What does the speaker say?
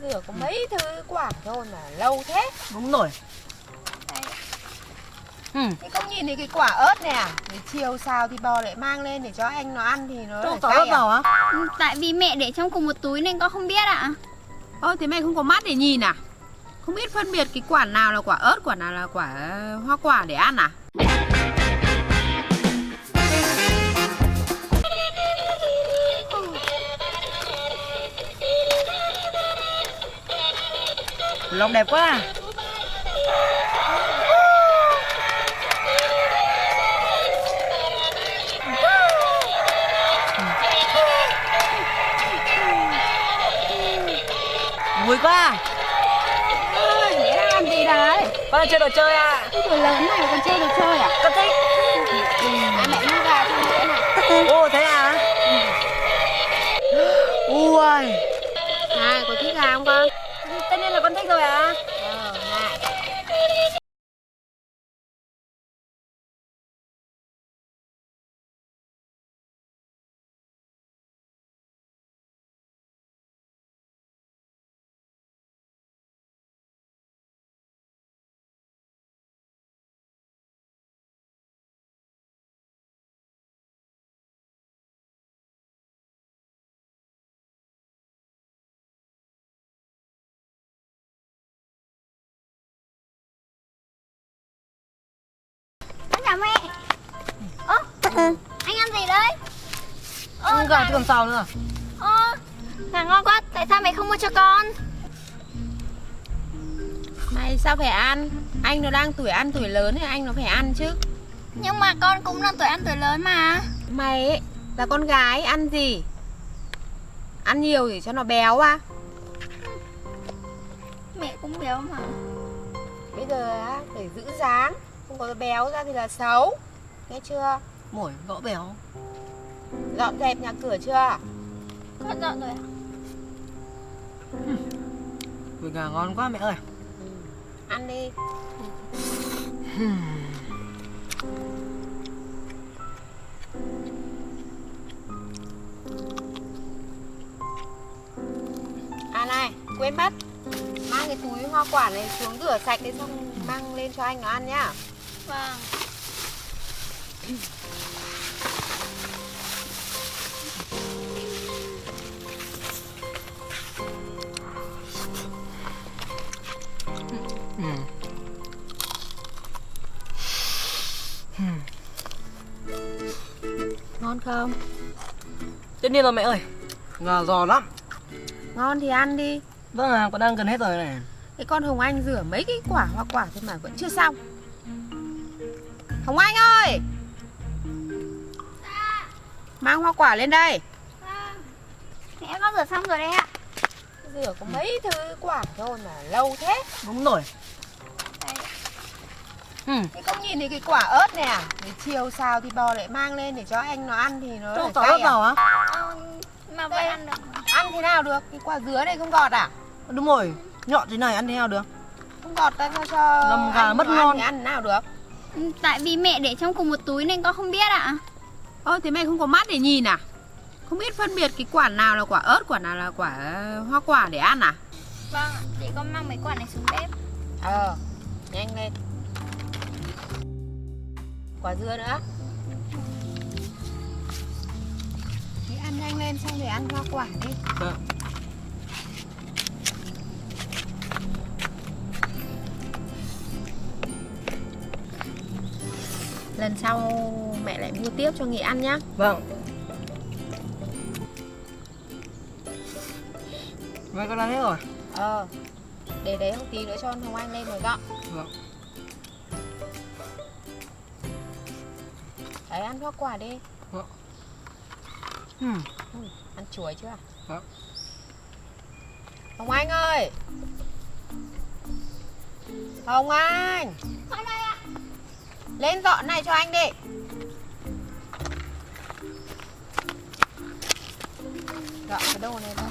Rửa có mấy thứ quả thôi mà lâu thế. Đúng rồi. Thế không nhìn thấy cái quả ớt này à? Để chiều xào thì bò lại mang lên để cho anh nó ăn thì nó Cho lại quả cay ớt vào á? Tại vì mẹ để trong cùng một túi nên con không biết ạ. Thế mày không có mắt để nhìn à? Không biết phân biệt cái quả nào là quả ớt, quả nào là quả hoa quả để ăn à? Lòng đẹp quá à. Vui quá à. Thế đang làm gì đấy? Con đang chơi đồ chơi à? Cái tuổi lớn này còn chơi đồ chơi à? Con thích. Mẹ mua gà cho mẹ này. Ô thế à? Ui. Này, có thích gà không con? Tất nhiên là con thích rồi à. Này. Con chào mẹ. Anh ăn gì đấy? Không gà thường xào nữa. Gà ngon quá, tại sao mẹ không mua cho con? Mày sao phải ăn? Anh nó đang tuổi ăn tuổi lớn thì anh nó phải ăn chứ. Nhưng mà con cũng là tuổi ăn tuổi lớn mà. Mày ấy, là con gái ăn gì? Ăn nhiều để cho nó béo à? Mẹ cũng béo mà. Bây giờ á, để giữ dáng. Không có béo ra thì là xấu. Nghe chưa? Mổi gõ béo. Dọn dẹp nhà cửa chưa? Con dọn rồi ạ. Đùi gà ngon quá mẹ ơi. Ăn đi. À này, quên mất. Mang cái túi hoa quả này xuống rửa sạch đi xong mang lên cho anh nó ăn nhá. Vâng. Ngon không? Tất nhiên rồi mẹ ơi. Gà giòn lắm. Ngon thì ăn đi. Vâng à, con đang gần hết rồi này. Cái con Hồng Anh rửa mấy cái quả hoa quả thôi mà vẫn chưa xong. Hồng Anh ơi! Mang hoa quả lên đây. Mẹ con rửa xong rồi đấy ạ. Rửa có mấy thứ quả thôi mà lâu thế. Đúng rồi. Thế không nhìn thấy cái quả ớt này à? Để chiều xào thì bò lại mang lên để cho anh nó ăn thì nó Cho lại quả cay ớt vào á? Mà vậy ăn được. Ăn thế nào được? Cái quả dứa này không gọt à? Đúng rồi. Nhọn thế này ăn thế nào được? Không gọt ra cho Lòng gà anh mất nó ngon. ăn thì ăn thế nào được? Tại vì mẹ để trong cùng một túi nên con không biết ạ. Thế mày không có mắt để nhìn à? Không biết phân biệt cái quả nào là quả ớt, quả nào là quả hoa quả để ăn à? Vâng ạ, để con mang mấy quả này xuống bếp. Nhanh lên. Quả dưa nữa. Thế ăn nhanh lên xong rồi ăn hoa quả đi. Dạ. Lần sau mẹ lại mua tiếp cho Nghị ăn nhá. Vâng. Vậy con ăn hết rồi. Để đấy một tí nữa cho Hồng Anh lên rồi dọn. Vâng. Đấy, ăn hoa quả đi. Vâng. Ăn chuối chưa? Vâng. Hồng Anh ơi! Hồng Anh! Con đây ạ. Lên dọn này cho anh đi. Dọn cái đồ này thôi.